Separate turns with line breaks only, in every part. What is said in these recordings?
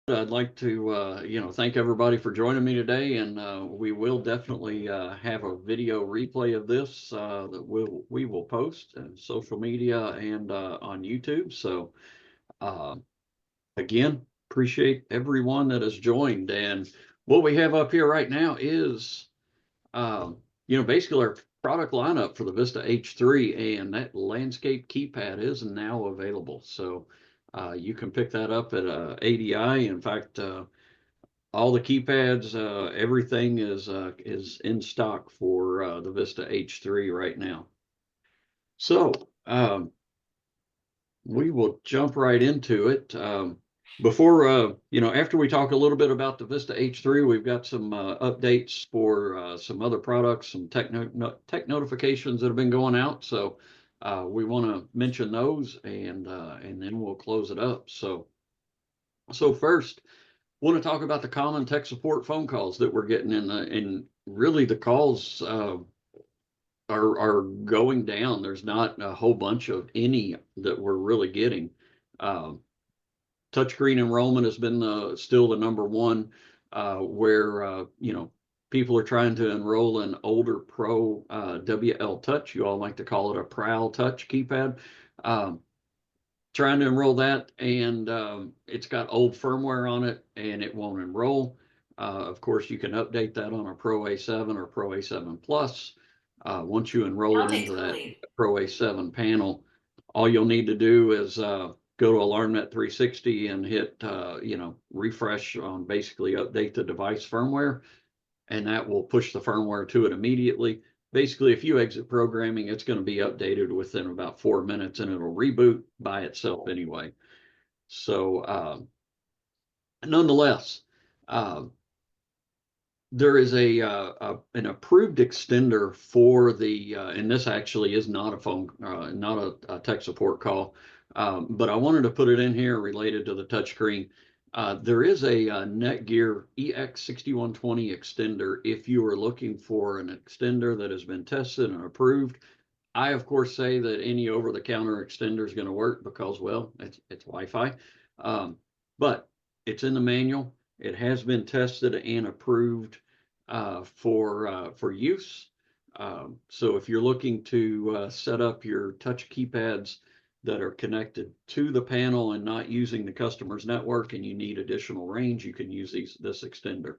I'd like to, thank everybody for joining me today, and we will definitely have a video replay of this that we will post on social media and on YouTube. So, uh, again, appreciate everyone that has joined. And what we have up here right now is, um, basically our product lineup for the Vista H3, and that landscape keypad is now available. So, you can pick that up at ADI. In fact, all the keypads, everything is in stock for the Vista H3 right now. So we will jump right into it. Before after we talk a little bit about the Vista H3, we've got some updates for some other products, some tech notifications that have been going out. So we want to mention those, and then we'll close it up. So first, want to talk about the common tech support phone calls that we're getting and really the calls are going down. There's not a whole bunch of any that we're really getting. Uh, Touchscreen enrollment has been still the number one, where people are trying to enroll an older Pro WL Touch. You all like to call it a Prowl Touch keypad. Um, Trying to enroll that, and it's got old firmware on it and it won't enroll. Of course, you can update that on a Pro A7 or Pro A7 Plus. Once you enroll it into that Pro A7 panel, all you'll need to do is go to AlarmNet 360 and hit refresh on, basically update the device firmware, and that will push the firmware to it immediately. Basically, if you exit programming, it's going to be updated within about 4 minutes, and it'll reboot by itself anyway. So, nonetheless, uh, there is an approved extender for the, and this actually is not a phone, not a tech support call, but I wanted to put it in here related to the touchscreen. There is a Netgear EX6120 extender if you are looking for an extender that has been tested and approved. I, of course, say that any over-the-counter extender is going to work because, well, it's Wi-Fi. But it's in the manual. It has been tested and approved for use. So if you're looking to set up your touch keypads that are connected to the panel and not using the customer's network, and you need additional range, you can use this extender.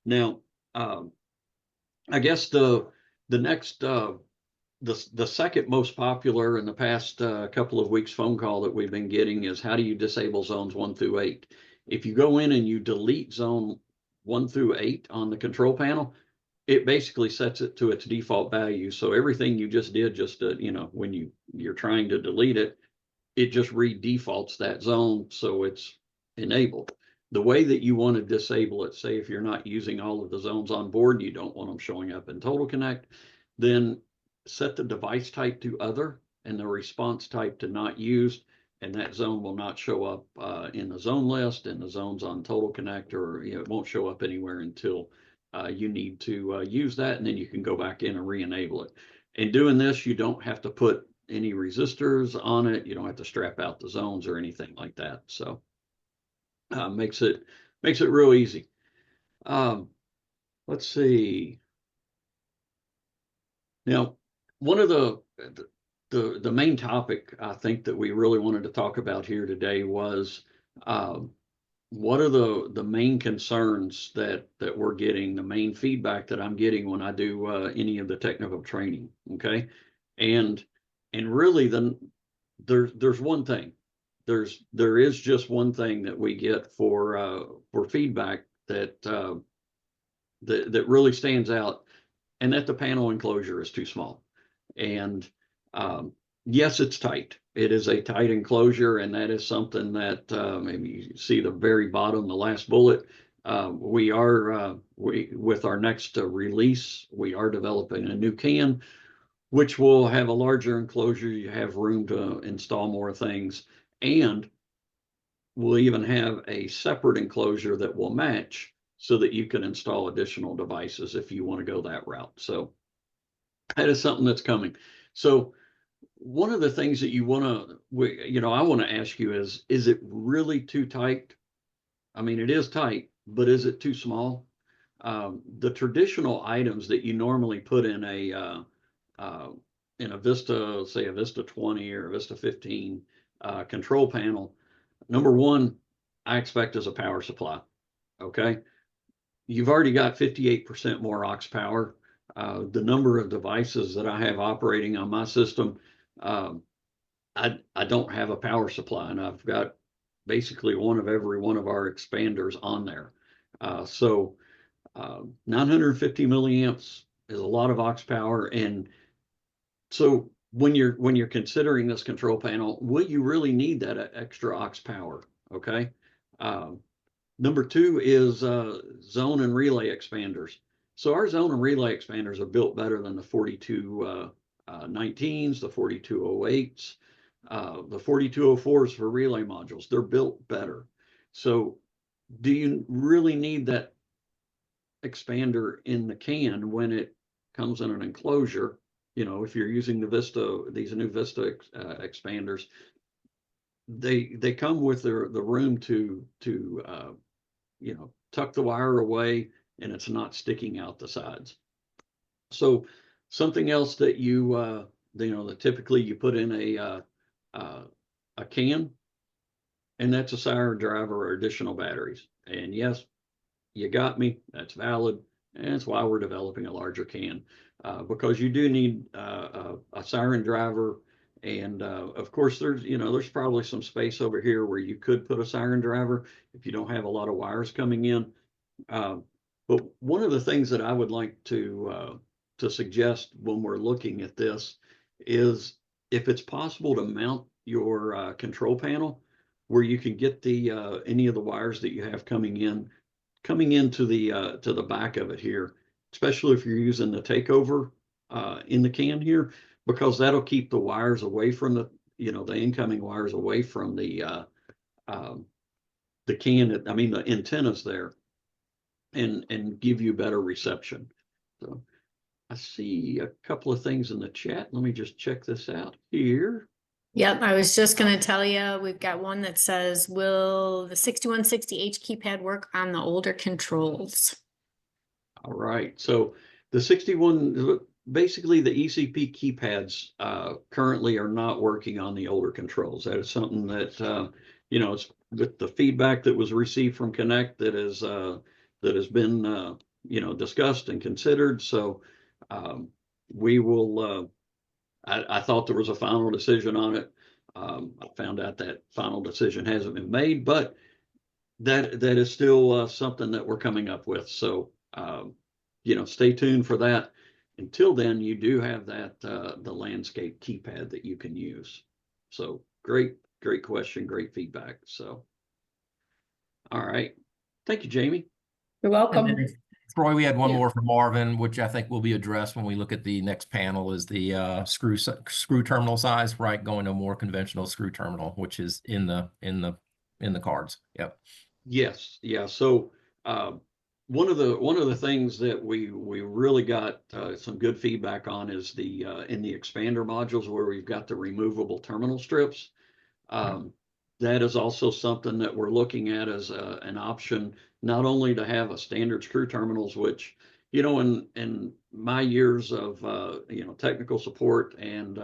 Now, I guess the next the second most popular in the past couple of weeks phone call that we've been getting is, how do you disable zones 1 through 8? If you go in and you delete zone 1 through 8 on the control panel, it basically sets it to its default value. So everything you just did, when you're trying to delete it, it just re-defaults that zone, so it's enabled. The way that you want to disable it, say if you're not using all of the zones on board, you don't want them showing up in Total Connect, then set the device type to other and the response type to not used, and that zone will not show up in the zone list, and the zones on Total Connect, or it won't show up anywhere until you need to use that, and then you can go back in and re-enable it. In doing this, you don't have to put any resistors on it. You don't have to strap out the zones or anything like that. So makes it real easy. Let's see. Now, one of the main topic I think that we really wanted to talk about here today was what are the main concerns that we're getting, the main feedback that I'm getting when I do any of the technical training. Okay, and really there's one thing. There is just one thing that we get for feedback that really stands out, and that the panel enclosure is too small. And yes, it's tight. It is a tight enclosure, and that is something that maybe you see the very bottom, the last bullet. With our next release, we are developing a new can, which will have a larger enclosure. You have room to install more things, and we'll even have a separate enclosure that will match so that you can install additional devices if you want to go that route. So that is something that's coming. So one of the things that I want to ask you is it really too tight? I mean, it is tight, but is it too small? The traditional items that you normally put uh, in a Vista, say a Vista 20 or a Vista 15 control panel, number one, I expect is a power supply. Okay, you've already got 58% more aux power. The number of devices that I have operating on my system, um, I don't have a power supply, and I've got basically one of every one of our expanders on there. So 950 milliamps is a lot of aux power, and so when you're considering this control panel, will you really need that extra aux power? Okay. Um, Number two is zone and relay expanders. So our zone and relay expanders are built better than the 4219s, the 4208s, the 4204s for relay modules. They're built better. So do you really need that expander in the can when it comes in an enclosure? You know, if you're using the Vista, these new Vista expanders, they come with the room to you know, tuck the wire away and it's not sticking out the sides. So something else that you know, that typically you put in a can, and that's a siren driver or additional batteries. And yes, you got me, that's valid. And that's why we're developing a larger can, because you do need a siren driver. And of course, there's probably some space over here where you could put a siren driver if you don't have a lot of wires coming in. Uh, but one of the things that I would like to suggest when we're looking at this is if it's possible to mount your control panel where you can get the any of the wires that you have coming into to the back of it here, especially if you're using the takeover in the can here, because that'll keep the wires away from the incoming wires away from um, the can. I mean the antennas there, and give you better reception. So I see a couple of things in the chat. Let me just check this out here.
Yep, I was just going to tell you, we've got one that says, will the 6160H keypad work on the older controls?
All right. So the 61, basically the ECP keypads currently are not working on the older controls. That is something that, it's with the feedback that was received from Connect that has been, discussed and considered. So we will, I thought there was a final decision on it. I found out that final decision hasn't been made, but that is still something that we're coming up with. So, stay tuned for that. Until then, you do have that the landscape keypad that you can use. So great question, great feedback. So, all right. Thank you, Jamie.
You're welcome.
Troy, we had one more from Marvin, which I think will be addressed when we look at the next panel, is the screw terminal size, right? Going to a more conventional screw terminal, which is in the cards. Yep.
Yes. Yeah. So one of the things that we really got some good feedback on is the in the expander modules where we've got the removable terminal strips. That is also something that we're looking at as an option, not only to have a standard screw terminals, which, in my years of, technical support and,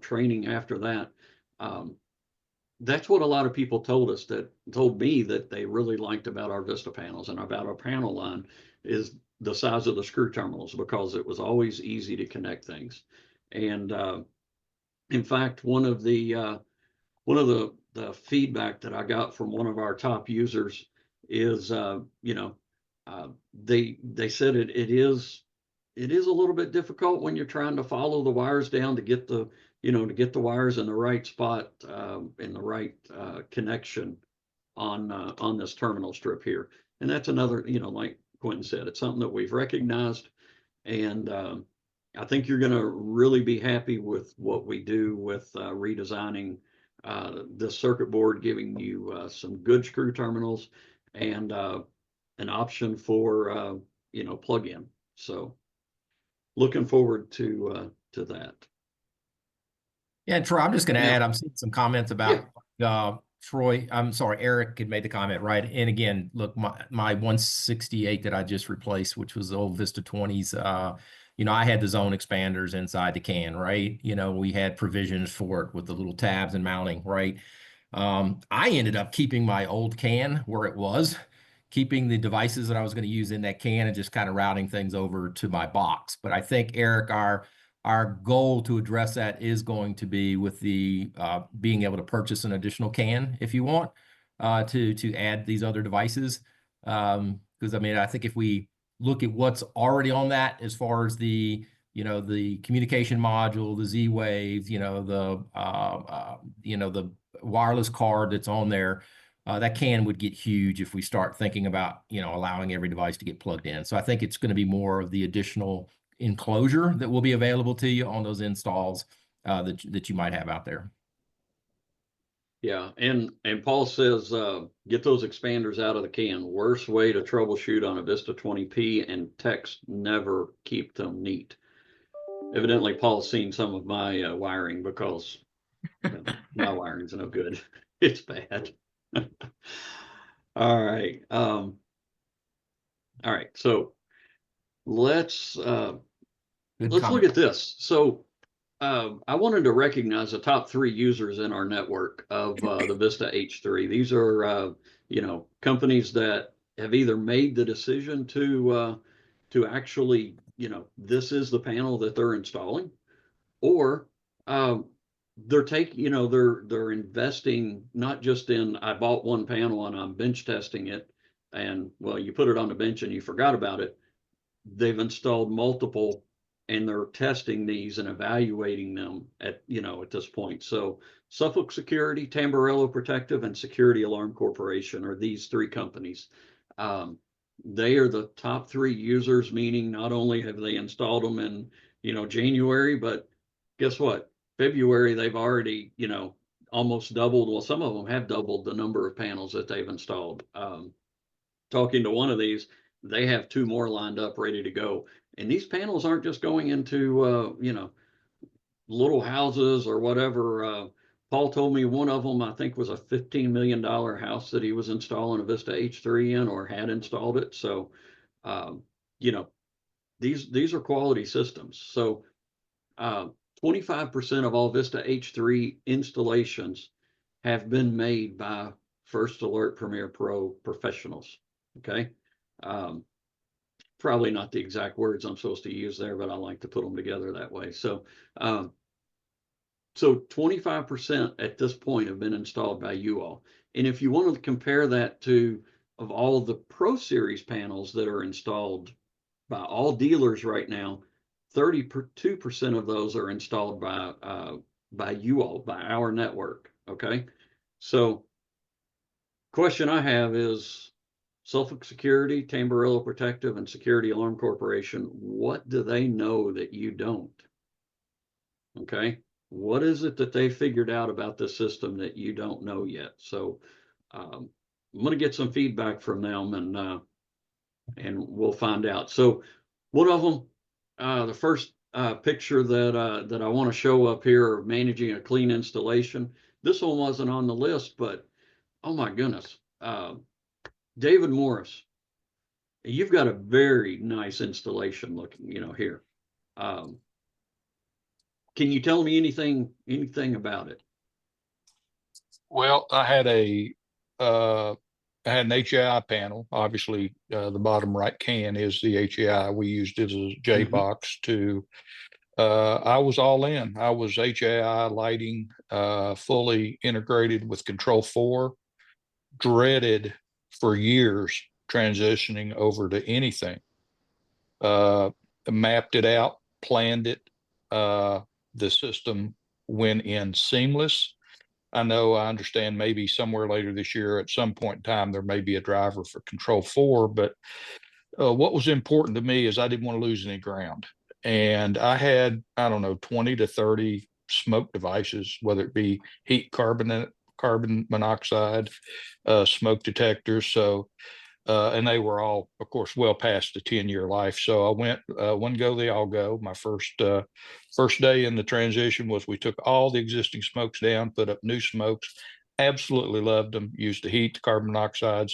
training after that, that's what a lot of people told me that they really liked about our Vista panels and about our panel line is the size of the screw terminals, because it was always easy to connect things. And in fact, one of the feedback that I got from one of our top users is, they said it is a little bit difficult when you're trying to follow the wires down to get the wires in the right spot, in the right connection on this terminal strip here. And that's another, like Quentin said, it's something that we've recognized, and I think you're going to really be happy with what we do with redesigning this circuit board, giving you some good screw terminals and an option for plug-in. So looking forward to that.
Yeah, Troy, I'm just going to add, I'm seeing some comments about Eric had made the comment, right? And again, look, my 168 that I just replaced, which was the old Vista 20s, I had the zone expanders inside the can, right? We had provisions for it with the little tabs and mounting, right? I ended up keeping my old can where it was, keeping the devices that I was going to use in that can and just kind of routing things over to my box. But I think, Eric, our goal to address that is going to be with the being able to purchase an additional can if you want to add these other devices. Because I think if we look at what's already on that as far as the communication module, the Z-Wave, the wireless card that's on there, that can would get huge if we start thinking about allowing every device to get plugged in. So I think it's going to be more of the additional enclosure that will be available to you on those installs that you might have out there.
Yeah, and Paul says get those expanders out of the can. Worst way to troubleshoot on a Vista 20P, and techs never keep them neat. Evidently, Paul's seen some of my wiring, because my wiring's no good. It's bad. All right. All right. So let's look at this. So I wanted to recognize the top 3 users in our network of the Vista H3. These are companies that have either made the decision to actually, this is the panel that they're installing, or they're taking, they're investing not just in, I bought one panel and I'm bench testing it, and well, you put it on the bench and you forgot about it. They've installed multiple, and they're testing these and evaluating them at this point. So Suffolk Security, Tamburello Protective, and Security Alarm Corporation are these 3 companies. They are the top 3 users, meaning not only have they installed them in January, but guess what? February, they've already almost doubled. Well, some of them have doubled the number of panels that they've installed. Talking to one of these, they have 2 more lined up ready to go. And these panels aren't just going into, little houses or whatever. Paul told me one of them, I think, was a $15 million house that he was installing a Vista H3 in, or had installed it. So, these are quality systems. So 25% of all Vista H3 installations have been made by First Alert Premier Pro professionals. Okay. Probably not the exact words I'm supposed to use there, but I like to put them together that way. So, so 25% at this point have been installed by you all. And if you want to compare that to, of all of the Pro Series panels that are installed by all dealers right now, 32% of those are installed by you all, by our network. Okay. So question I have is, Suffolk Security, Tamburello Protective, and Security Alarm Corporation, what do they know that you don't? Okay. What is it that they figured out about the system that you don't know yet? So I'm going to get some feedback from them, and we'll find out. So one of them, the first picture that I want to show up here of managing a clean installation. This one wasn't on the list, but oh my goodness. David Morris, you've got a very nice installation looking, here. Can you tell me anything about it?
Well, I had an HAI panel. Obviously, the bottom right can is the HAI. We used it as a J box to. I was all in. I was HAI lighting, fully integrated with Control 4. Dreaded for years transitioning over to anything. Mapped it out, planned it. The system went in seamless. I understand maybe somewhere later this year, at some point in time, there may be a driver for Control 4, but what was important to me is I didn't want to lose any ground. And I had, 20 to 30 smoke devices, whether it be heat carbon monoxide, smoke detectors. So, and they were all, of course, well past the 10-year life. So I went, one go, they all go. My first day in the transition was we took all the existing smokes down, put up new smokes, absolutely loved them. Used to heat the carbon monoxides.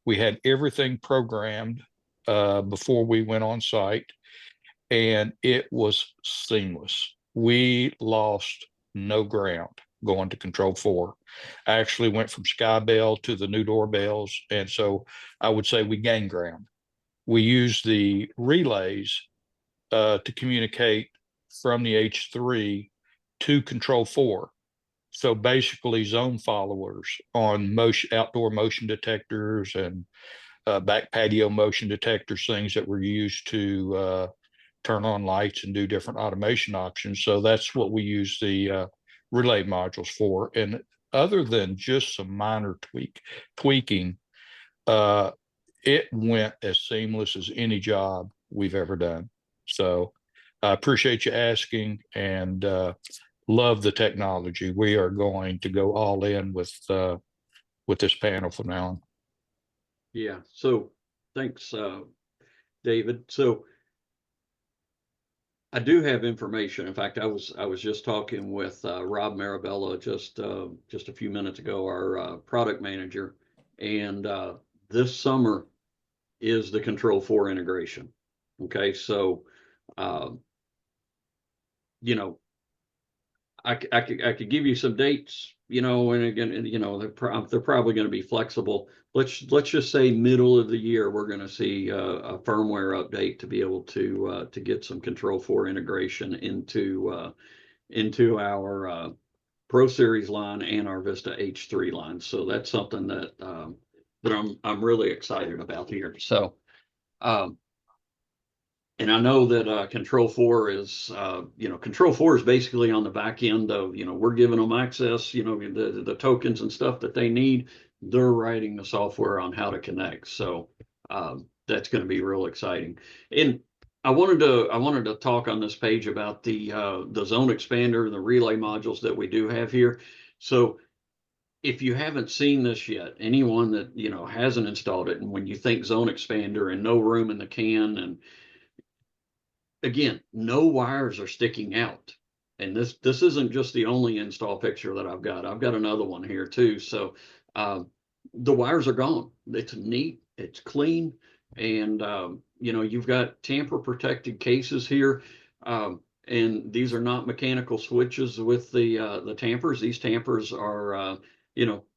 We had everything programmed before we went on site, and it was seamless. We lost no ground going to Control 4. I actually went from Skybell to the new doorbells, and so I would say we gained ground. We used the relays to communicate from the H3 to Control 4. So basically zone followers on outdoor motion detectors and back patio motion detectors, things that were used to turn on lights and do different automation options. So that's what we use the relay modules for. And other than just some minor tweaking, it went as seamless as any job we've ever done. So I appreciate you asking, and love the technology. We are going to go all in with this panel from now on.
Yeah. So thanks, David. So I do have information. In fact, I was just talking with Rob Marabella just a few minutes ago, our product manager, and this summer is the Control 4 integration. Okay, so you know, I could give you some dates, and again, they're probably going to be flexible. Let's just say middle of the year, we're going to see a firmware update to be able to get some Control 4 integration into our Pro Series line and our Vista H3 line. So that's something that I'm really excited about here. So. And I know that Control 4 is, Control 4 is basically on the back end of, we're giving them access, the tokens and stuff that they need. They're writing the software on how to connect. So that's going to be real exciting. And I wanted to talk on this page about the zone expander and the relay modules that we do have here. So if you haven't seen this yet, anyone that, hasn't installed it, and when you think zone expander and no room in the can, and again, no wires are sticking out. And this isn't just the only install picture that I've got. I've got another one here too. So the wires are gone. It's neat, it's clean, and you've got tamper protected cases here. And these are not mechanical switches with the tampers. These tampers are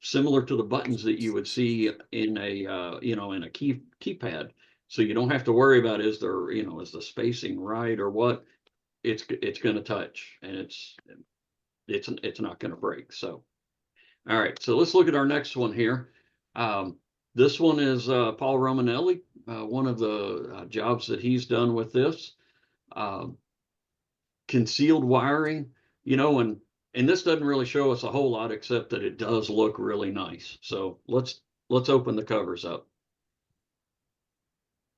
similar to the buttons that you would see in a in a keypad. So you don't have to worry about is the spacing right or what. It's going to touch, and it's not going to break. So, all right. So let's look at our next one here. This one is Paul Romanelli, one of the jobs that he's done with this concealed wiring. And this doesn't really show us a whole lot, except that it does look really nice. So let's open the covers up.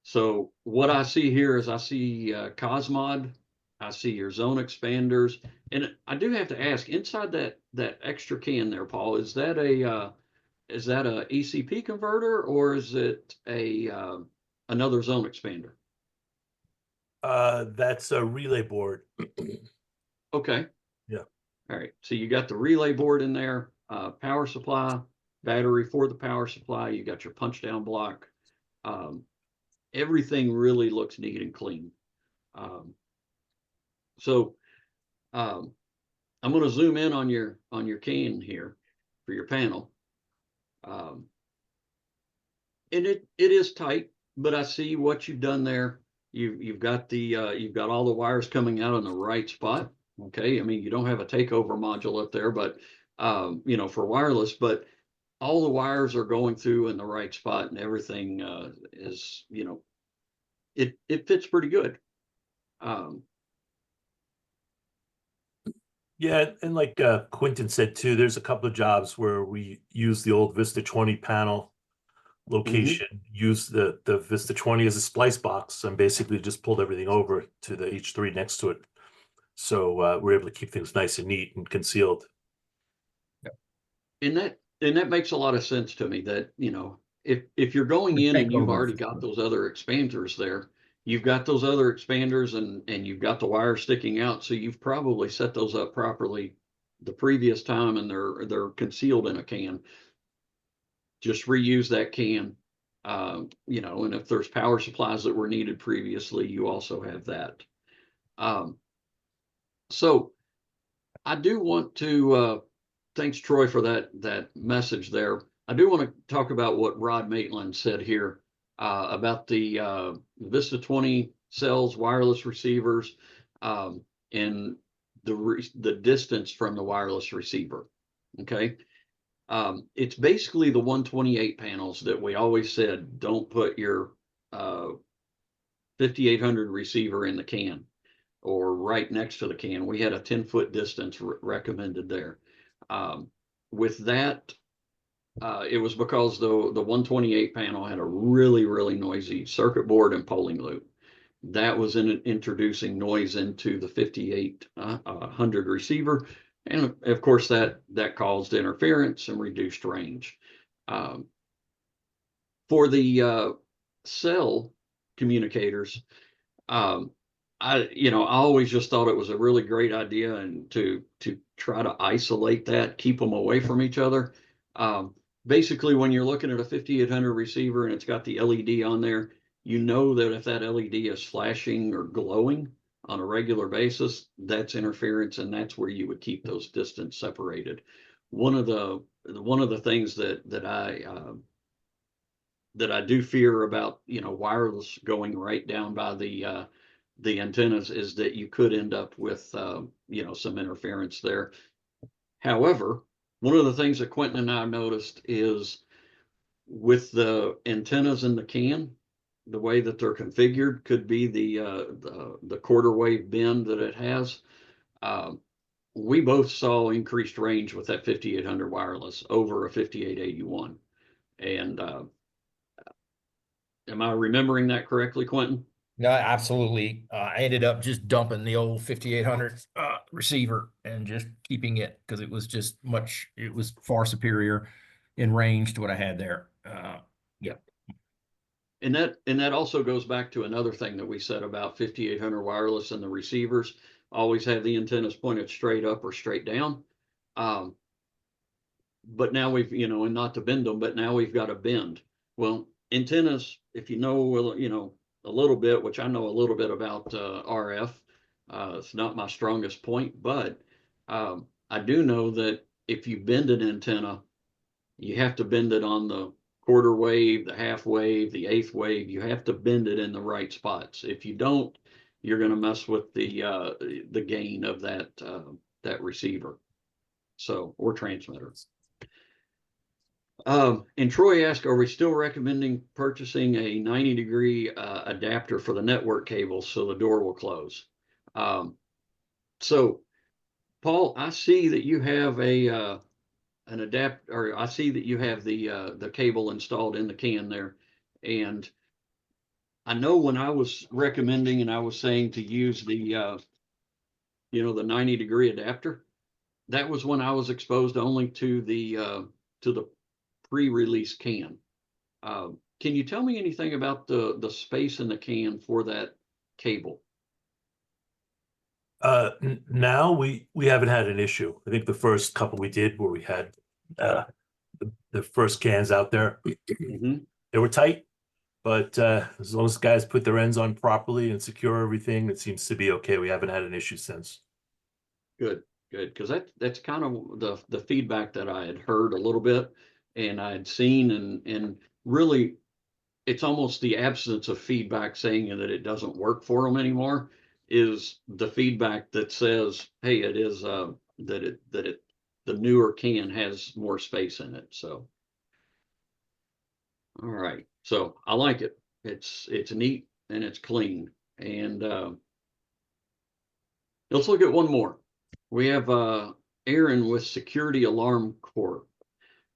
So what I see here is I see Cosmod, I see your zone expanders, and I do have to ask, inside that extra can there, Paul, is that a ECP converter, or is it another zone expander?
That's a relay board.
Okay.
Yeah.
All right. So you got the relay board in there, power supply, battery for the power supply. You got your punch down block. Everything really looks neat and clean. So I'm going to zoom in on your can here for your panel. And it is tight, but I see what you've done there. You've got all the wires coming out in the right spot. Okay, I mean, you don't have a takeover module up there, but for wireless, but all the wires are going through in the right spot, and everything is, it fits pretty good.
Yeah, and like Quentin said too, there's a couple of jobs where we use the old Vista 20 panel location, use the Vista 20 as a splice box, and basically just pulled everything over to the H3 next to it. So we're able to keep things nice and neat and concealed.
And that makes a lot of sense to me, that, if you're going in and you've already got those other expanders there, you've got those other expanders and you've got the wire sticking out. So you've probably set those up properly, the previous time and they're concealed in a can, just reuse that can. You know, and if there's power supplies that were needed previously, you also have that. So I do want to, thanks Troy for that message there. I do want to talk about what Rod Maitland said here about the Vista 20 cells, wireless receivers, and the distance from the wireless receiver. Okay. It's basically the 128 panels that we always said, don't put your 5800 receiver in the can or right next to the can. We had a 10-foot distance recommended there. With that, it was because the 128 panel had a really, really noisy circuit board and polling loop. That was introducing noise into the 5800 receiver. And of course, that caused interference and reduced range. For the cell communicators, I always just thought it was a really great idea, and to try to isolate that, keep them away from each other. Basically, when you're looking at a 5800 receiver and it's got the LED on there, you know that if that LED is flashing or glowing on a regular basis, that's interference, and that's where you would keep those distance separated. One of the things that I do fear about, wireless going right down by the antennas is that you could end up with some interference there. However, one of the things that Quentin and I noticed is with the antennas in the can, the way that they're configured could be the quarter wave bend that it has. We both saw increased range with that 5800 wireless over a 5881. And am I remembering that correctly, Quentin?
No, absolutely. I ended up just dumping the old 5800 receiver and just keeping it because it was far superior in range to what I had there. Yeah.
And that also goes back to another thing that we said about 5800 wireless and the receivers always have the antennas pointed straight up or straight down. But now we've, and not to bend them, but now we've got to bend. Well, antennas, if a little bit, which I know a little bit about RF, it's not my strongest point, but I do know that if you bend an antenna, you have to bend it on the quarter wave, the half wave, the eighth wave. You have to bend it in the right spots. If you don't, you're going to mess with the gain of that receiver, or transmitter. And Troy asked, are we still recommending purchasing a 90-degree adapter for the network cables so the door will close? So, Paul, I see that you have an adapter, or I see that you have the cable installed in the can there. And I know when I was recommending and I was saying to use the 90-degree adapter, that was when I was exposed only to the pre-release can. Can you tell me anything about the space in the can for that cable?
Now we haven't had an issue. I think the first couple we did where we had the first cans out there, they were tight, but as long as the guys put their ends on properly and secure everything, it seems to be okay. We haven't had an issue since.
Good, because that's kind of the feedback that I had heard a little bit, and I had seen, and really, it's almost the absence of feedback saying that it doesn't work for them anymore is the feedback that says, hey, it is the newer can has more space in it. So, all right, so I like it. It's neat and it's clean. And let's look at one more. We have Aaron with Security Alarm Corp.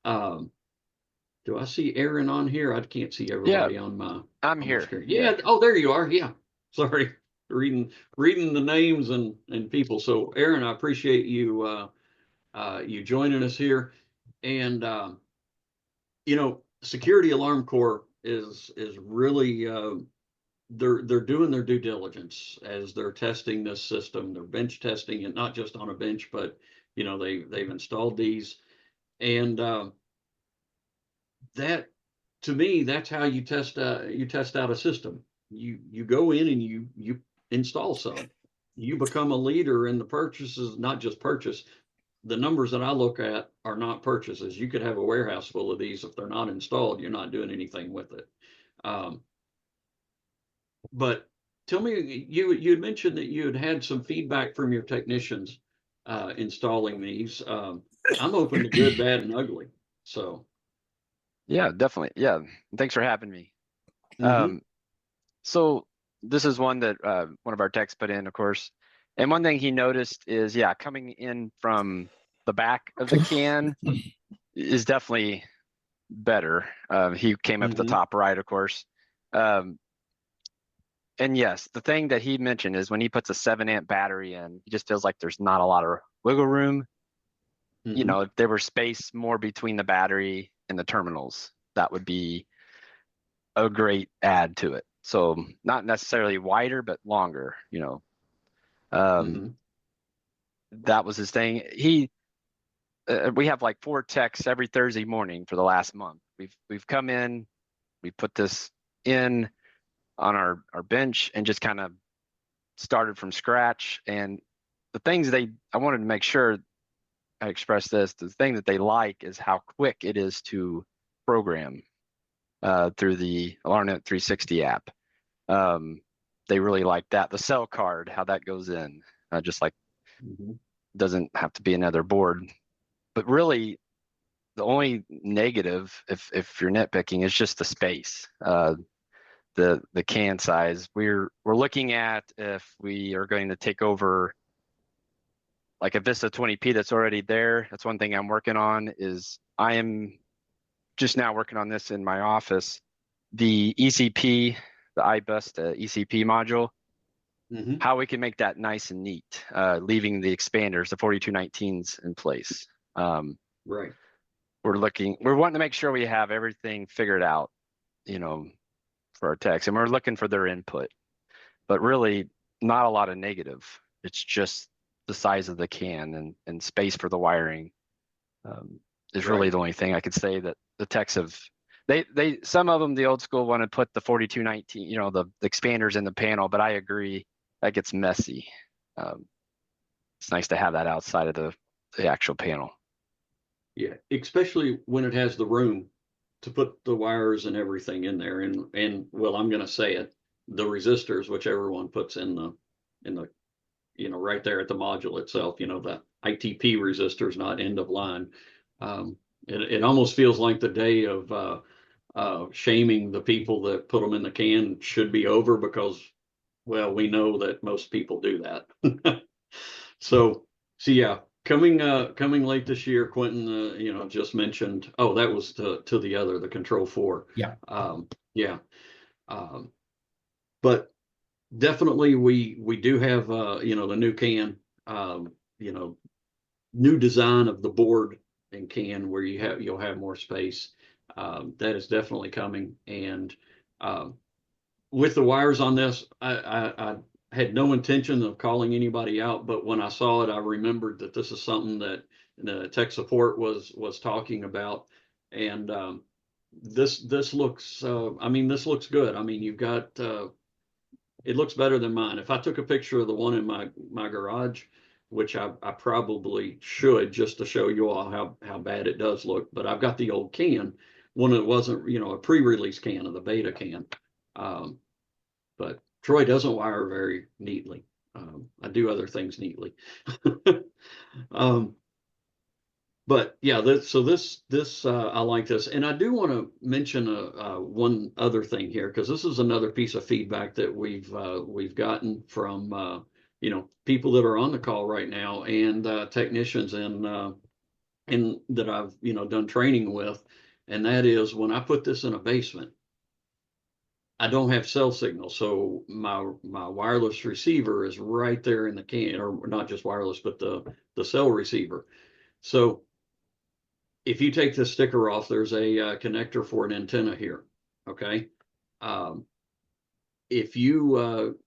Do I see Aaron on here? I can't see everybody on my.
I'm here.
Screen. Yeah. Oh, there you are. Yeah. Sorry, reading the names and people. So, Aaron, I appreciate you you joining us here. And Security Alarm Corp is really they're doing their due diligence as they're testing this system. They're bench testing it, not just on a bench, but you know, they've installed these, and that, to me, that's how you test out a system. You go in and you install some. You become a leader in the purchases, not just purchase. The numbers that I look at are not purchases. You could have a warehouse full of these. If they're not installed, you're not doing anything with it. But tell me, you had mentioned that you had some feedback from your technicians installing these. I'm open to good, bad, and ugly. So.
Yeah, definitely. Yeah. Thanks for having me.
Mhm.
So this is one that one of our techs put in, of course. And one thing he noticed is, yeah, coming in from the back of the can is definitely better. He came up at the
Mhm.
top right, of course. And yes, the thing that he mentioned is when he puts a 7-amp battery in, he just feels like there's not a lot of wiggle room. You
Mhm.
know, if there were space more between the battery and the terminals, that would be a great add to it. So not necessarily wider, but longer, you know.
Mhm.
That was his thing. We have like 4 techs every Thursday morning for the last month. We've come in, we put this in on our bench and just kind of started from scratch. And the things I wanted to make sure I express this, the thing that they like is how quick it is to program through the AlarmNet 360 app. They really like that. The cell card, how that goes in, just like
Mhm.
doesn't have to be another board. But really, the only negative, if you're nitpicking, is just the space, the can size. We're looking at if we are going to take over like a Vista 20P that's already there. That's one thing I'm working on. Is I am just now working on this in my office. The ECP, the iBus, the ECP module,
Mhm.
how we can make that nice and neat, leaving the expanders, the 4219s in place.
Right.
We're wanting to make sure we have everything figured out, you know, for our techs, and we're looking for their input, but really not a lot of negative. It's just the size of the can and space for the wiring is really
Right.
the only thing I could say that the techs have. They some of them, the old school, want to put the 4219, you know, the expanders in the panel, but I agree that gets messy. It's nice to have that outside of the actual panel.
Yeah, especially when it has the room to put the wires and everything in there, and well, I'm gonna say it, the resistors, whichever one puts in the you know, right there at the module itself, you know, the ITP resistors, not end of line. It almost feels like the day of shaming the people that put them in the can should be over, because, well, we know that most people do that. So, so yeah, coming late this year, Quentin, you know, just mentioned, oh, that was to the Control 4.
Yeah.
Yeah. Um, but definitely we do have, you know, the new can, you know, new design of the board and can, where you'll have more space. That is definitely coming. And, with the wires on this, I had no intention of calling anybody out, but when I saw it, I remembered that this is something that the tech support was talking about. And this looks, I mean, this looks good. I mean, you've got, it looks better than mine. If I took a picture of the one in my garage, which I probably should, just to show you all how bad it does look, but I've got the old can, one that wasn't, you know, a pre-release can of the beta can. But Troy doesn't wire very neatly. I do other things neatly. um, but yeah, this I like this, and I do want to mention one other thing here, because this is another piece of feedback that we've gotten from you know, people that are on the call right now, and technicians, and that I've, you know, done training with, and that is, when I put this in a basement, I don't have cell signal, so my wireless receiver is right there in the can, or not just wireless, but the cell receiver. So if you take this sticker off, there's a connector for an antenna here. Okay. Um, if you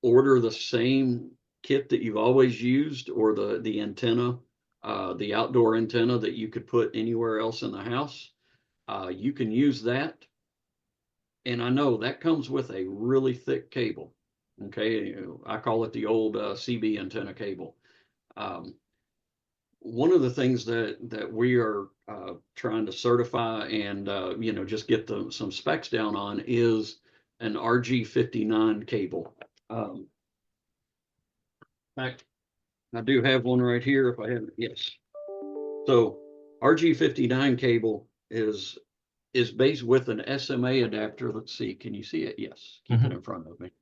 order the same kit that you've always used, or the antenna the outdoor antenna that you could put anywhere else in the house. You can use that. And I know that comes with a really thick cable. Okay, I call it the old CB antenna cable. One of the things that we are trying to certify and just get some specs down on is an RG59 cable. In fact, I do have one right here if I haven't. Yes. So RG59 cable is based with an SMA adapter. Let's see, can you see it? Yes, keep it in front of me.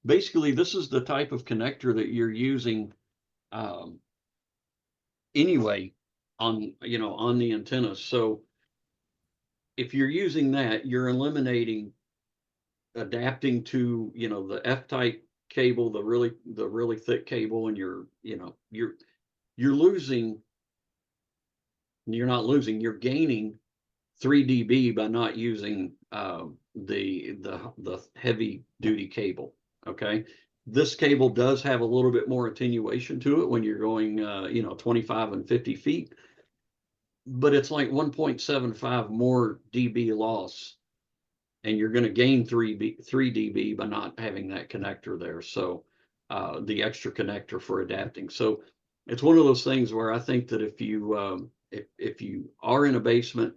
Basically, this is the type of connector that you're using anyway on the antennas. So if you're using that, you're eliminating adapting to the F-type cable, the really thick cable, and you're gaining 3 dB by not using the heavy duty cable. Okay, this cable does have a little bit more attenuation to it when you're going 25 and 50 feet, but it's like 1.75 more dB loss, and you're going to gain 3 dB by not having that connector there. So the extra connector for adapting. So it's one of those things where I think that if you are in a basement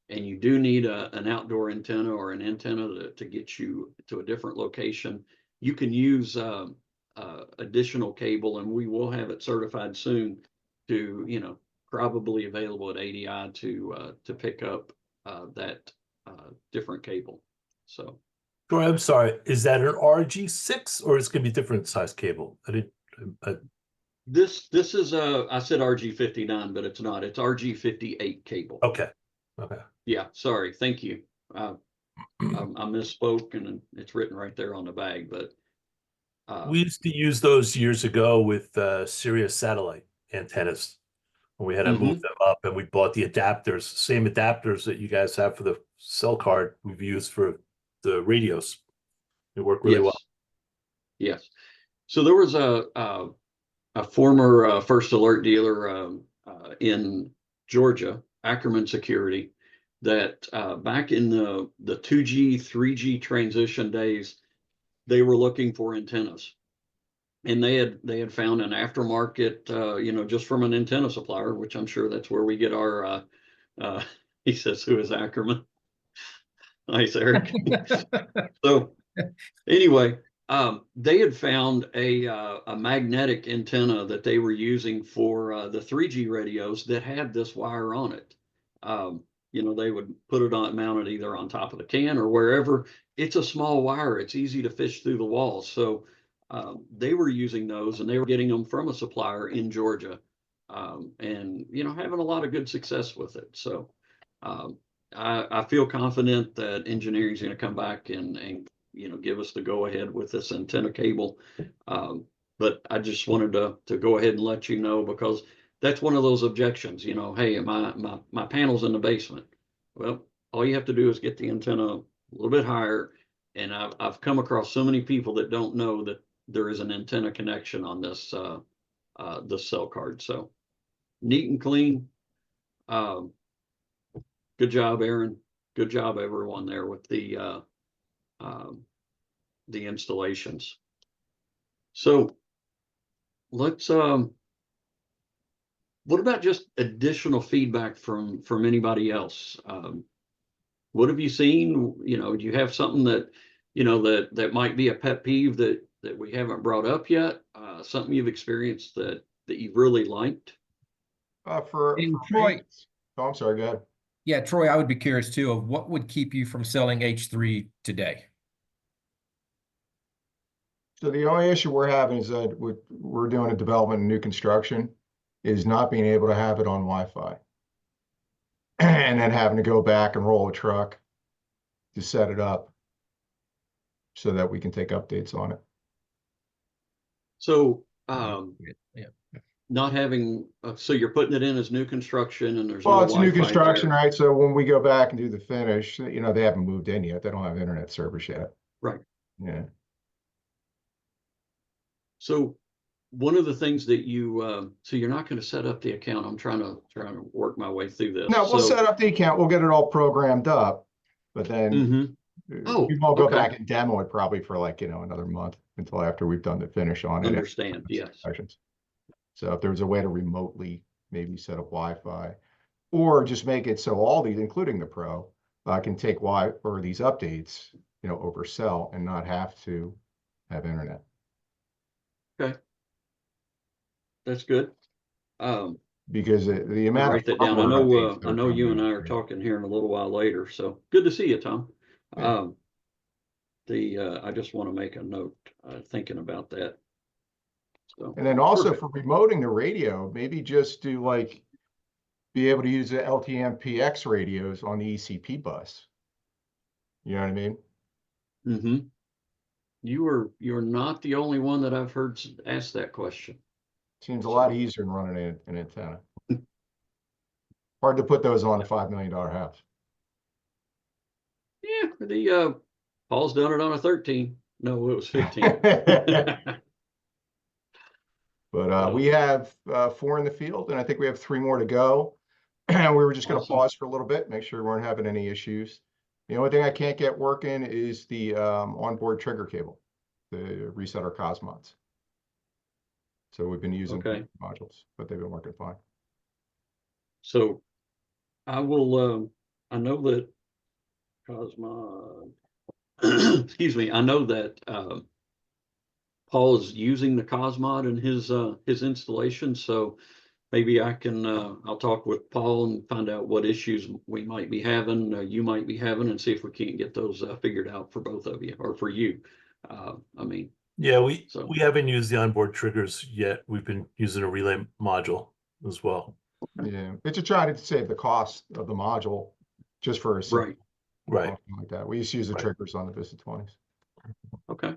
and you do need an outdoor antenna or an antenna to get you to a different location, you can use additional cable, and we will have it certified soon to, probably available at ADI to pick up that different cable. So.
Troy, I'm sorry, is that an RG6 or is it going to be different size cable?
This is I said RG59, but it's not. It's RG58 cable.
Okay.
Yeah, sorry. Thank you. I misspoke, and it's written right there on the bag. But
we used to use those years ago with Sirius satellite antennas when we had to move them up, and we bought the adapters, same adapters that you guys have for the cell card we've used for the radios. It worked really well.
Yes. So there was a former First Alert dealer in Georgia, Ackerman Security, that back in the 2G, 3G transition days, they were looking for antennas. And they had found an aftermarket, just from an antenna supplier, which I'm sure that's where we get our, he says, who is Ackerman? Nice, Eric. So anyway, they had found a magnetic antenna that they were using for the 3G radios that had this wire on it. They would put it on mounted either on top of the can or wherever. It's a small wire. It's easy to fish through the walls. So they were using those, and they were getting them from a supplier in Georgia, and having a lot of good success with it. So I feel confident that engineering is going to come back and give us the go ahead with this antenna cable. But I just wanted to go ahead and let you know, because that's one of those objections, hey, my panel's in the basement. Well, all you have to do is get the antenna a little bit higher. And I've come across so many people that don't know that there is an antenna connection on this cell card. So neat and clean. Good job, Aaron. Good job, everyone there with the installations. So let's what about just additional feedback from anybody else? What have you seen? Do you have something that that might be a pet peeve that we haven't brought up yet? Something you've experienced that you really liked?
For
Troy,
me, oh, I'm sorry, go ahead.
Yeah, Troy, I would be curious too of what would keep you from selling H3 today?
So the only issue we're having is that we're doing a development and new construction is not being able to have it on Wi-Fi. And then having to go back and roll a truck to set it up so that we can take updates on it.
So
Yeah.
not having, so you're putting it in as new construction, and there's
Well,
no
it's a new
Wi-Fi
construction,
there.
right? So when we go back and do the finish, they haven't moved in yet. They don't have internet service yet.
Right.
Yeah.
So one of the things that you, so you're not going to set up the account. I'm trying to work my way through this.
No, we'll
So,
set up the account. We'll get it all programmed up, but then
mhm. Oh,
we won't go
okay.
back and demo it probably for like, another month until after we've done the finish on it.
Understand, yes.
So if there's a way to remotely maybe set up Wi-Fi, or just make it so all these, including the Pro, can take or these updates, over cell and not have to have internet.
Okay. That's good.
Because the
I'll
amount
write that
of
down. I
firmware
know,
updates that
I know
coming
you and
in
I
is
are
great.
talking here in a little while later, so good to see you, Tom.
Yeah.
I just want to make a note, thinking about that. So,
And then also
perfect.
for remoting the radio, maybe just do like be able to use the LTM-PX radios on the ECP bus. You know what I mean?
Mm-hmm. You're not the only one that I've heard ask that question.
Seems a lot easier than running an antenna. Hard to put those on a $5 million house.
Yeah, Paul's done it on a 13. No, it was 15.
But we have 4 in the field, and I think we have 3 more to go. And we were just going to
Awesome.
pause for a little bit, make sure we weren't having any issues. The only thing I can't get working is the onboard trigger cable to reset our Cosmods. So we've been using
Okay.
modules, but they've been working fine.
So I will, I know that Cosmod, excuse me, I know that Paul is using the Cosmod in his installation, so maybe I can, I'll talk with Paul and find out what issues we might be having, you might be having, and see if we can't get those figured out for both of you, or for you. I mean,
Yeah, we
so
haven't used the onboard triggers yet. We've been using a relay module as well.
Yeah, it's to try to save the cost of the module just for a simple
right.
function like that. We used to use the
Right.
triggers on the Vista 20s.
Okay.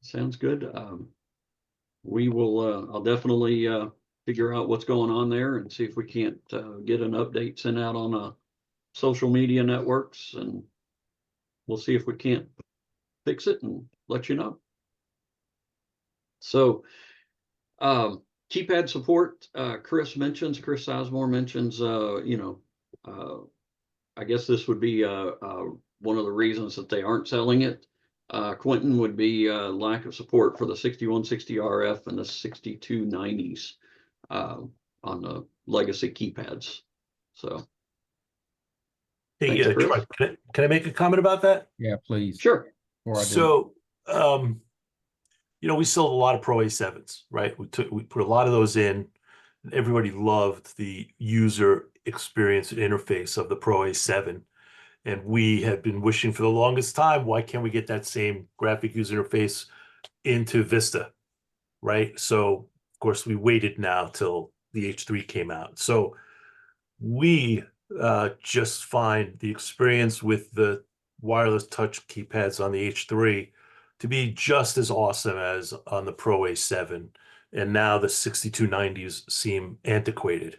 Sounds good. We will, I'll definitely figure out what's going on there and see if we can't get an update sent out on social media networks, and we'll see if we can't fix it and let you know. So keypad support, Chris Sizemore mentions, I guess this would be one of the reasons that they aren't selling it. Quentin would be lack of support for the 6160 RF and the 6290s on the legacy keypads. So,
Hey,
thanks, Chris.
Troy, can I make a comment about that?
Yeah, please.
Sure.
Before I do.
So, we sold a lot of Pro A7s, right? We put a lot of those in. Everybody loved the user experience and interface of the Pro A7. And we have been wishing for the longest time, why can't we get that same graphic user interface into Vista, right? So, of course, we waited now till the H3 came out. So we just find the experience with the wireless touch keypads on the H3 to be just as awesome as on the Pro A7. And now the 6290s seem antiquated.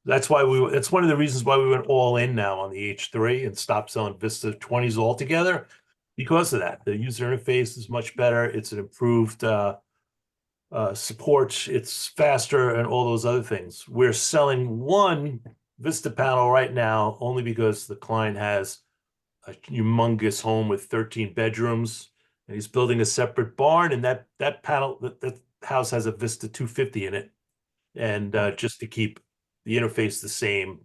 That's why that's one of the reasons why we went all in now on the H3 and stopped selling Vista 20s altogether, because of that. The user interface is much better. It's an improved support. It's faster and all those other things. We're selling one Vista panel right now only because the client has a humongous home with 13 bedrooms, and he's building a separate barn, and that panel, that house has a Vista 250 in it. And just to keep the interface the same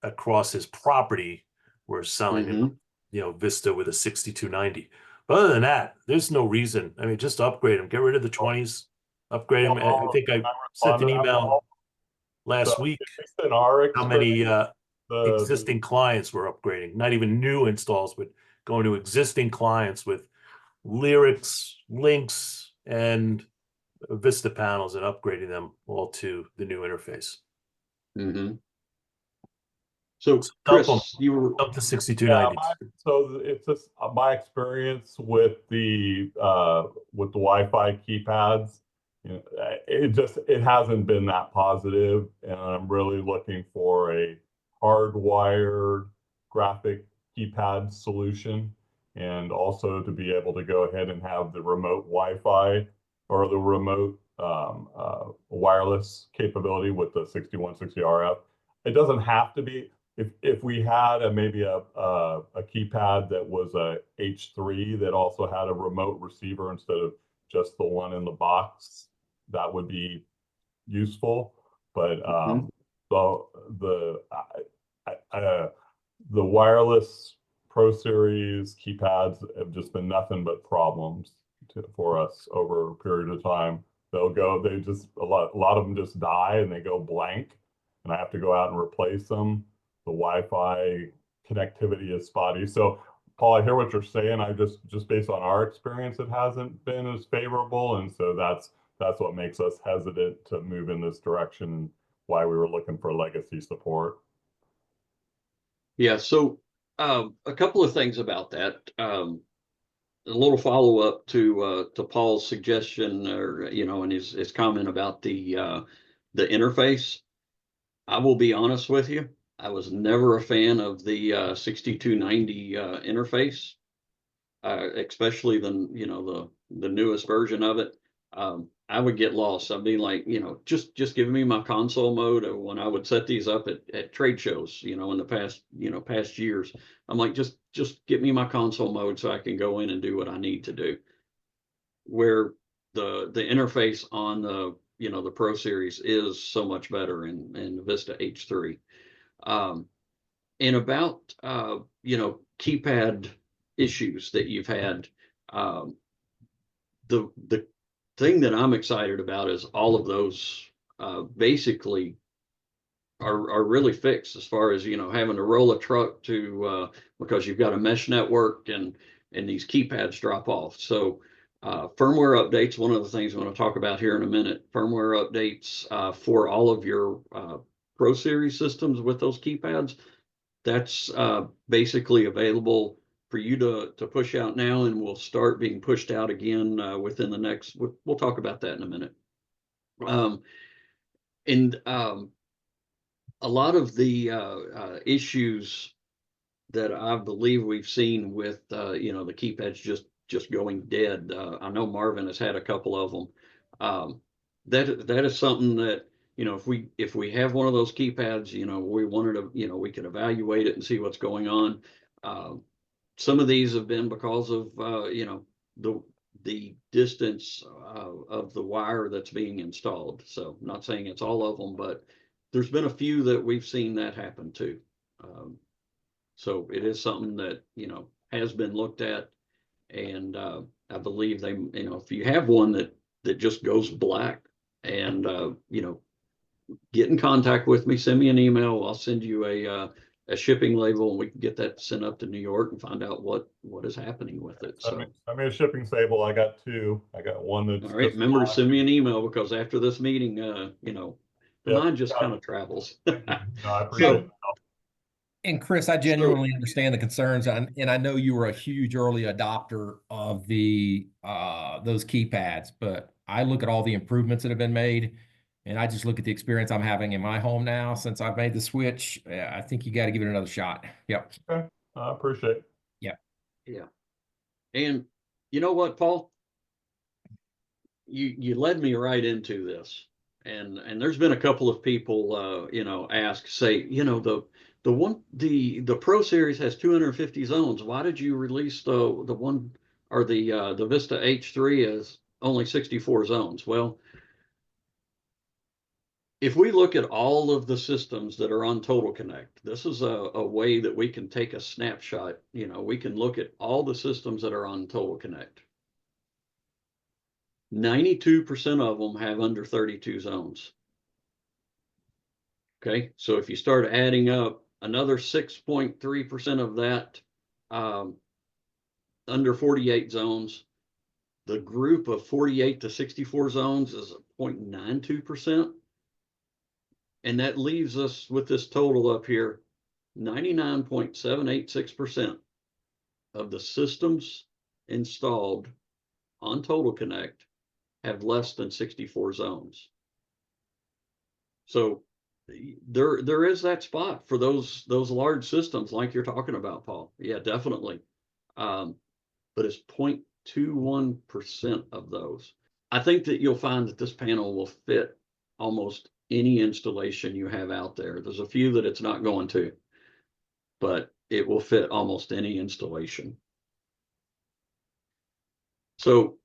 across his property, we're selling him, Vista with a 6290. But other than that, there's no reason. I mean, just upgrade them. Get rid of the 20s, upgrade them. I think I sent an email last week how many existing clients were upgrading. Not even new installs, but going to existing clients with Lyrics, Links, and Vista panels and upgrading them all to the new interface.
So, Chris, you were
up to 6290.
So it's just my experience with the Wi-Fi keypads. It hasn't been that positive, and I'm really looking for a hardwired graphic keypad solution, and also to be able to go ahead and have the remote Wi-Fi or the remote wireless capability with the 6160 RF. It doesn't have to be. If we had maybe a keypad that was a H3 that also had a remote receiver instead of just the one in the box, that would be useful. But the wireless Pro Series keypads have just been nothing but problems for us over a period of time. They just a lot of them just die and they go blank, and I have to go out and replace them. The Wi-Fi connectivity is spotty. So, Paul, I hear what you're saying. I just based on our experience, it hasn't been as favorable, and so that's what makes us hesitant to move in this direction, and why we were looking for legacy support.
Yeah, so a couple of things about that. A little follow-up to Paul's suggestion, or and his comment about the interface. I will be honest with you. I was never a fan of the 6290 interface, especially the newest version of it. I would get lost. I'd be like, just give me my console mode. When I would set these up at trade shows, in the past years, I'm like, just get me my console mode so I can go in and do what I need to do. Where the interface on the Pro Series is so much better in the Vista H3. And about keypad issues that you've had, the thing that I'm excited about is all of those basically are really fixed, as far as having to roll a truck to because you've got a mesh network and these keypads drop off. So firmware updates, one of the things I'm going to talk about here in a minute. Firmware updates for all of your Pro Series systems with those keypads, that's basically available for you to push out now, and will start being pushed out again within the next. We'll talk about that in a minute. A lot of the issues that I believe we've seen with the keypads just going dead. I know Marvin has had a couple of them. That is something that if we have one of those keypads, we wanted to we can evaluate it and see what's going on. Some of these have been because of the distance of the wire that's being installed. So I'm not saying it's all of them, but there's been a few that we've seen that happen too. So it is something that has been looked at, and I believe they if you have one that just goes black, and get in contact with me, send me an email. I'll send you a shipping label, and we can get that sent up to New York and find out what is happening with it. So
I made a shipping label. I got two. I got one that's
all right. Remember to send me an email, because after this meeting, the mind just kind of travels.
No, I appreciate it.
And Chris, I genuinely understand the concerns, and I know you were a huge early adopter of the those keypads, but I look at all the improvements that have been made, and I just look at the experience I'm having in my home now since I've made the switch. I think you got to give it another shot. Yep.
Okay, I appreciate it.
Yep.
Yeah. And you know what, Paul? You led me right into this. And there's been a couple of people say, the Pro Series has 250 zones. Why did you release the one, or the Vista H3 as only 64 zones? Well, if we look at all of the systems that are on Total Connect, this is a way that we can take a snapshot. We can look at all the systems that are on Total Connect. 92% of them have under 32 zones. Okay, so if you start adding up, another 6.3% of that under 48 zones, the group of 48 to 64 zones is 0.92%. And that leaves us with this total up here, 99.786% of the systems installed on Total Connect have less than 64 zones. So there is that spot for those large systems like you're talking about, Paul. Yeah, definitely. But it's 0.21% of those. I think that you'll find that this panel will fit almost any installation you have out there. There's a few that it's not going to, but it will fit almost any installation. So,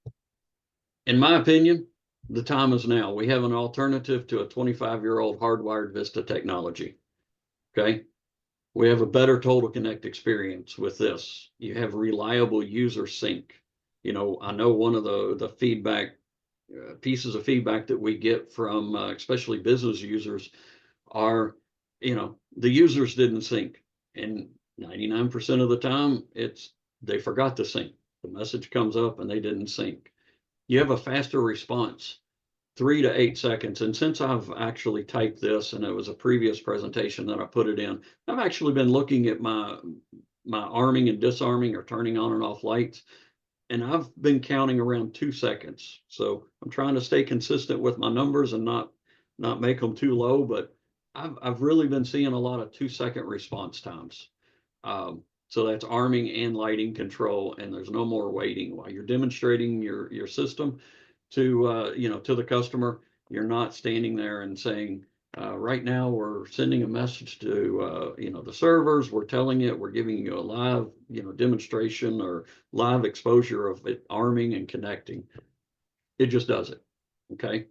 in my opinion, the time is now. We have an alternative to a 25-year-old hardwired Vista technology. Okay. We have a better Total Connect experience with this. You have reliable user sync. You know, I know one of the feedback pieces of feedback that we get from especially business users are, you know, the users didn't sync, and 99% of the time they forgot to sync. The message comes up and they didn't sync. You have a faster response, 3 to 8 seconds. And since I've actually typed this, and it was a previous presentation that I put it in, I've actually been looking at my arming and disarming or turning on and off lights, and I've been counting around 2 seconds. So I'm trying to stay consistent with my numbers and not make them too low, but I've really been seeing a lot of 2-second response times. So that's arming and lighting control, and there's no more waiting while you're demonstrating your system to you know, to the customer. You're not standing there and saying, right now we're sending a message to you know, the servers. We're telling it, we're giving you a live, you know, demonstration or live exposure of it arming and connecting. It just does it. Okay.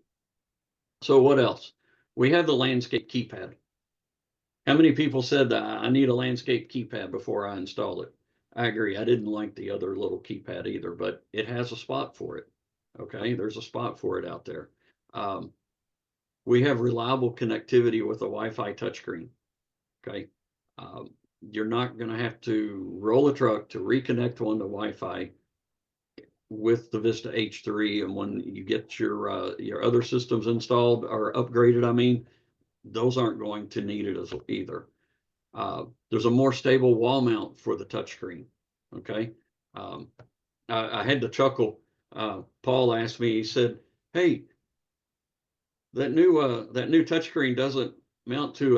So what else? We have the landscape keypad. How many people said that I need a landscape keypad before I install it? I agree. I didn't like the other little keypad either, but it has a spot for it. Okay, there's a spot for it out there. We have reliable connectivity with a Wi-Fi touchscreen. Okay, you're not going to have to roll a truck to reconnect one to Wi-Fi with the Vista H3, and when you get your other systems installed or upgraded, I mean, those aren't going to need it as either. There's a more stable wall mount for the touchscreen. Okay, I had to chuckle. Paul asked me. He said, "Hey, that new touchscreen doesn't mount to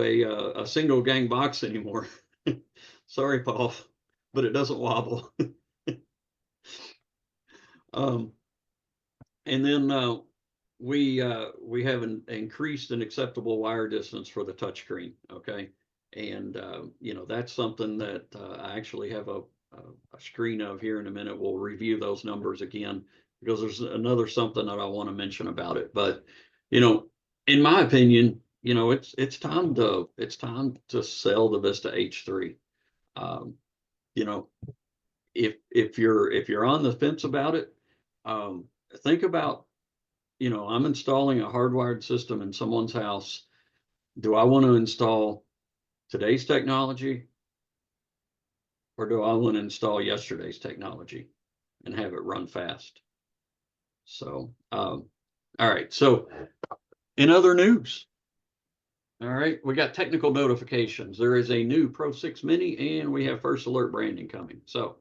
a single gang box anymore." Sorry, Paul, but it doesn't wobble. And then we have an increased and acceptable wire distance for the touchscreen. Okay, and you know, that's something that I actually have a screen of here in a minute. We'll review those numbers again because there's another something that I want to mention about it. But you know, in my opinion, you know, it's time to sell the Vista H3. You know, if you're on the fence about it, think about, you know, I'm installing a hardwired system in someone's house. Do I want to install today's technology, or do I want to install yesterday's technology and have it run fast? So, all right. So, in other news, all right, we got technical notifications. There is a new Pro 6 Mini, and we have First Alert branding coming. So,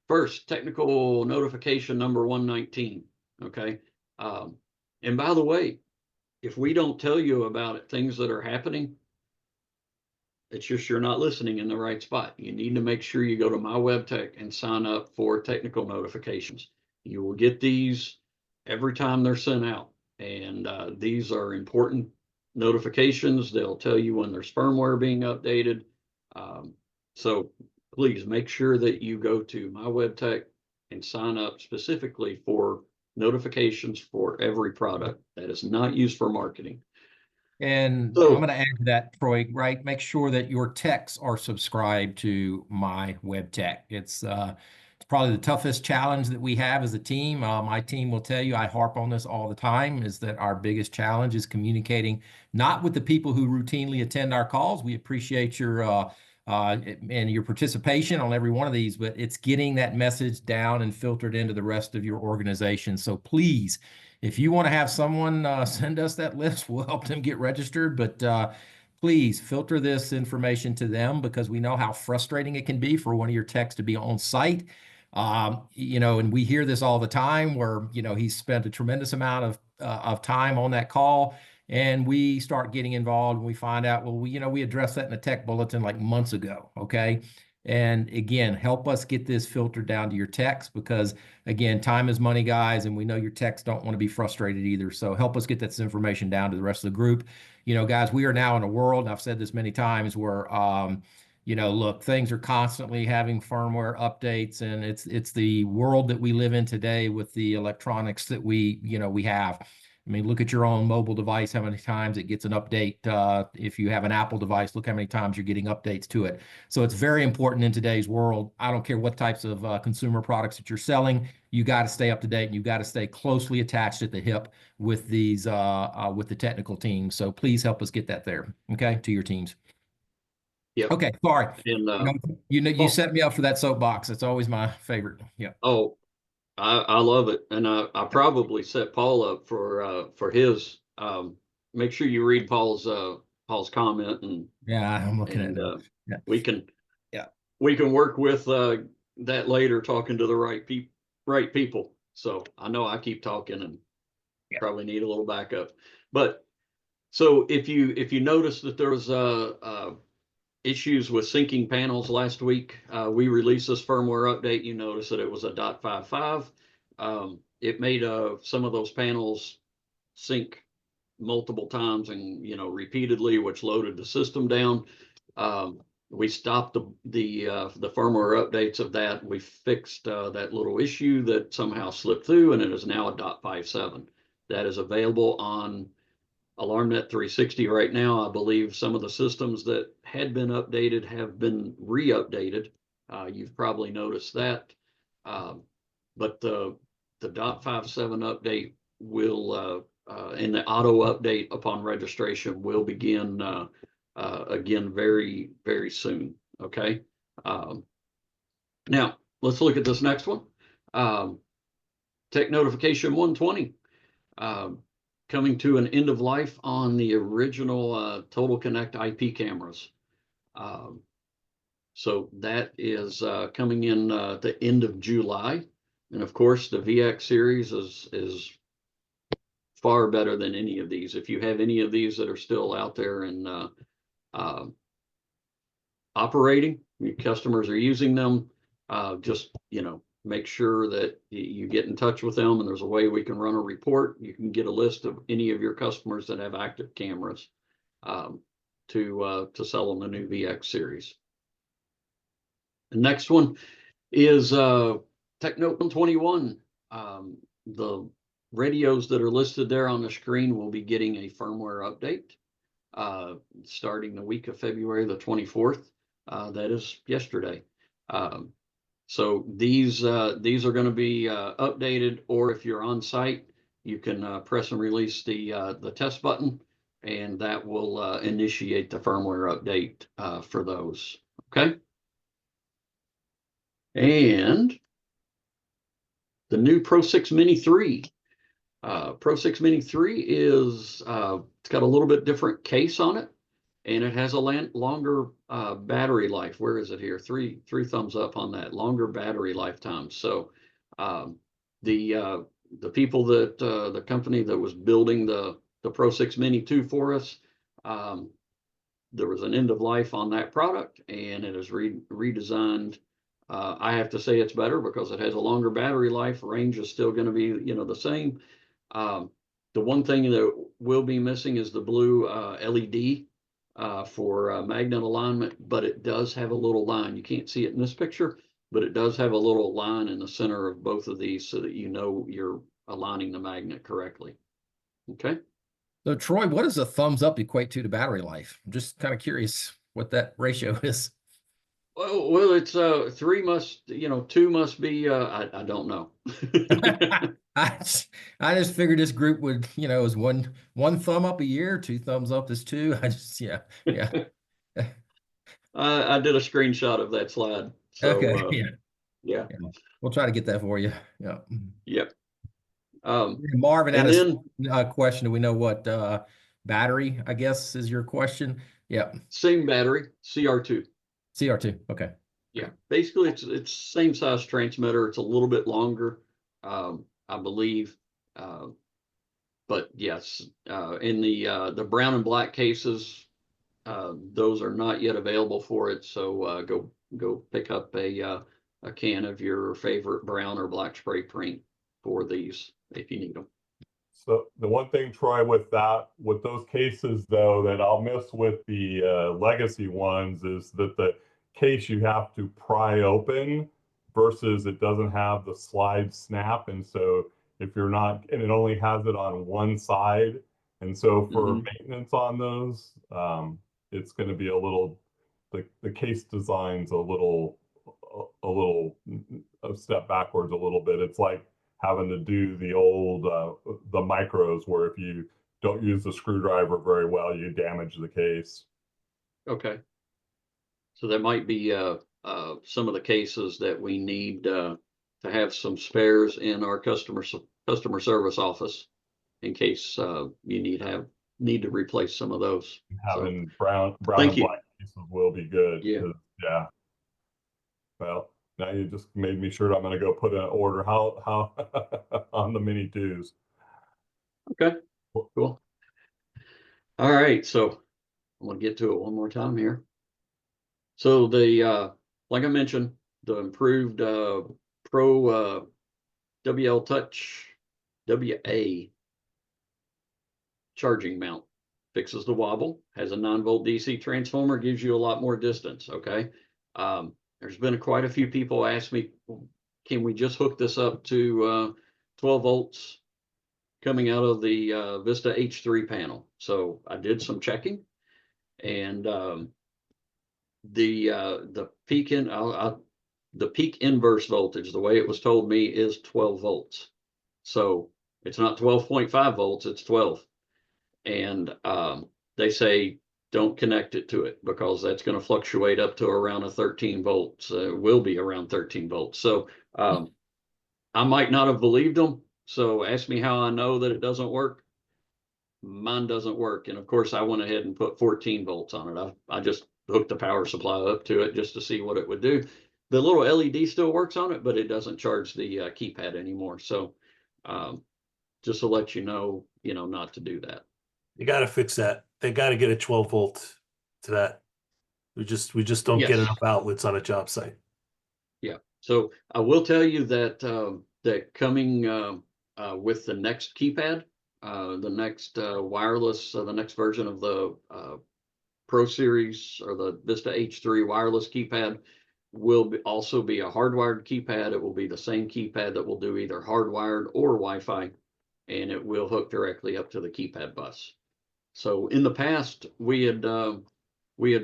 first, technical notification number 119. Okay. And by the way, if we don't tell you about it, things that are happening, it's just you're not listening in the right spot. You need to make sure you go to My WebTech and sign up for technical notifications. You will get these every time they're sent out. And these are important notifications. They'll tell you when there's firmware being updated. So please make sure that you go to My WebTech and sign up specifically for notifications for every product that is not used for marketing.
And
So,
I'm going to add to that, Troy, right? Make sure that your techs are subscribed to My WebTech. It's probably the toughest challenge that we have as a team. My team will tell you, I harp on this all the time, is that our biggest challenge is communicating not with the people who routinely attend our calls. We appreciate your and your participation on every one of these, but it's getting that message down and filtered into the rest of your organization. So please, if you want to have someone send us that list, we'll help them get registered. But please filter this information to them, because we know how frustrating it can be for one of your techs to be on site. You know, and we hear this all the time where, you know, he's spent a tremendous amount of time on that call, and we start getting involved and we find out, well, we addressed that in a tech bulletin like months ago. Okay. And again, help us get this filtered down to your techs because again, time is money, guys, and we know your techs don't want to be frustrated either. So help us get this information down to the rest of the group. You know, guys, we are now in a world, and I've said this many times, where you know, look, things are constantly having firmware updates, and it's the world that we live in today with the electronics that we have. I mean, look at your own mobile device, how many times it gets an update. If you have an Apple device, look how many times you're getting updates to it. So it's very important in today's world. I don't care what types of consumer products that you're selling, you got to stay up to date and you got to stay closely attached at the hip with these with the technical teams. So please help us get that there, okay, to your teams.
Yep.
Okay, sorry.
And
You set me up for that soapbox. It's always my favorite. Yeah.
oh, I love it, and I probably set Paul up for his. Make sure you read Paul's comment, and
Yeah, I'm looking at
and
it. Yeah.
we can
Yeah.
we can work with that later, talking to the right people. So I know I keep talking and probably need a little backup, but so if you notice that there was issues with syncing panels last week. We released this firmware update. You notice that it was a .55. It made some of those panels sync multiple times and repeatedly, which loaded the system down. We stopped the firmware updates of that. We fixed that little issue that somehow slipped through, and it is now a .57. That is available on AlarmNet 360 right now. I believe some of the systems that had been updated have been re-updated. You've probably noticed that. But the .57 update will, and the auto update upon registration will begin again very, very soon. Okay. Now let's look at this next one. Tech Notification 120. Coming to an end of life on the original Total Connect IP cameras. So that is coming in the end of July. And of course, the VX series is far better than any of these. If you have any of these that are still out there and operating, your customers are using them, just, make sure that you get in touch with them, and there's a way we can run a report. You can get a list of any of your customers that have active cameras to sell them the new VX series. The next one is TechNote 121. The radios that are listed there on the screen will be getting a firmware update starting the week of February the 24th. That is yesterday. So these are going to be updated, or if you're on site, you can press and release the test button, and that will initiate the firmware update for those. Okay. And the new Pro 6 Mini 3. Pro 6 Mini 3 is it's got a little bit different case on it, and it has a longer battery life. Where is it here? Three thumbs up on that. Longer battery lifetime. So the people that the company that was building the Pro 6 Mini 2 for us, there was an end of life on that product, and it is redesigned. I have to say it's better because it has a longer battery life. Range is still going to be the same. The one thing that will be missing is the blue LED for magnet alignment, but it does have a little line. You can't see it in this picture, but it does have a little line in the center of both of these so that you're aligning the magnet correctly. Okay.
So Troy, what does a thumbs up equate to battery life? I'm just kind of curious what that ratio is.
Well, it's 3 must, 2 must be. I don't know.
I just figured this group would, is one thumb up a year, 2 thumbs up is 2. yeah.
I did a screenshot of that slide. So,
okay.
Yeah.
We'll try to get that for you. Yeah.
Yep.
Marvin had
a
question. Do we know what battery, I guess, is your question? Yeah.
Same battery, CR2.
CR2. Okay.
Yeah. Basically, it's same size transmitter. It's a little bit longer, I believe. But yes, in the brown and black cases, those are not yet available for it. So go pick up a can of your favorite brown or black spray paint for these if you need them.
So the one thing, Troy, with those cases though, that I'll miss with the legacy ones is that the case you have to pry open versus it doesn't have the slide snap. And so if you're not, and it only has it on one side. And so for maintenance on those, it's going to be a little, the case design's a step backwards a little bit. It's like having to do the old, the micros where if you don't use the screwdriver very well, you damage the case.
Okay. So there might be some of the cases that we need to have some spares in our customer service office in case you need to replace some of those.
Having brown and black pieces will be good. Yeah. Well, now you just made me sure I'm going to go put an order how on the mini twos.
Okay, cool. All right, so I'm going to get to it one more time here. So the like I mentioned, the improved Pro WL Touch WA charging mount fixes the wobble, has a 9-volt DC transformer, gives you a lot more distance. Okay. There's been quite a few people ask me, can we just hook this up to 12 volts coming out of the Vista H3 panel? So I did some checking, and the peak inverse voltage, the way it was told me, is 12 volts. So it's not 12.5 volts, it's 12. And they say don't connect it to it because that's going to fluctuate up to around a 13 volts. Will be around 13 volts. So I might not have believed them. So ask me how I know that it doesn't work. Mine doesn't work. And of course, I went ahead and put 14 volts on it. I just hooked the power supply up to it just to see what it would do. The little LED still works on it, but it doesn't charge the keypad anymore. So just to let you know, not to do that.
You got to fix that. They got to get a 12 volt to that. We just don't get enough outlets on a job site.
Yeah. So I will tell you that that coming with the next keypad, the next wireless, the next version of the Pro Series or the Vista H3 wireless keypad will also be a hardwired keypad. It will be the same keypad that will do either hardwired or Wi-Fi, and it will hook directly up to the keypad bus. So in the past, we had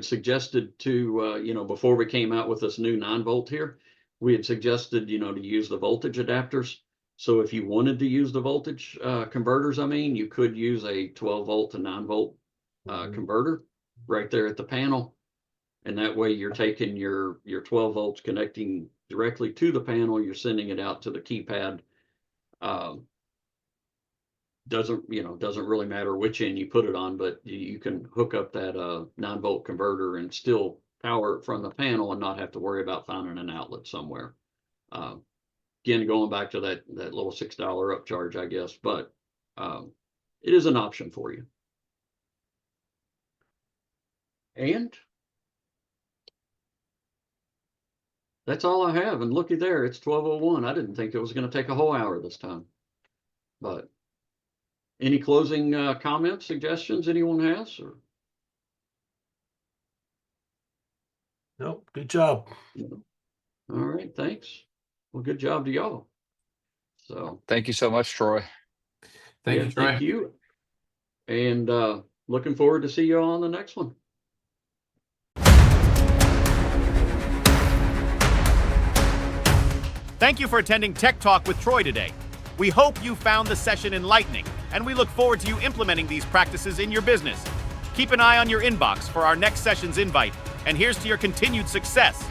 suggested to, before we came out with this new 9-volt here, we had suggested, to use the voltage adapters. So if you wanted to use the voltage converters, you could use a 12-volt to 9-volt converter right there at the panel. And that way you're taking your 12 volts, connecting directly to the panel, you're sending it out to the keypad. Doesn't really matter which end you put it on, but you can hook up that 9-volt converter and still power it from the panel and not have to worry about finding an outlet somewhere. Again, going back to that little $6 upcharge, I guess, but it is an option for you. And that's all I have. And looky there, it's 12:01. I didn't think it was going to take a whole hour this time. But any closing comments, suggestions anyone has? Or?
Nope. Good job.
All right. Thanks. Well, good job to y'all. So
thank you so much, Troy.
Thank you, Troy.
Thank you. And looking forward to see you all on the next one.
Thank you for attending Tech Talk with Troy today. We hope you found the session enlightening, and we look forward to you implementing these practices in your business. Keep an eye on your inbox for our next session's invite, and here's to your continued success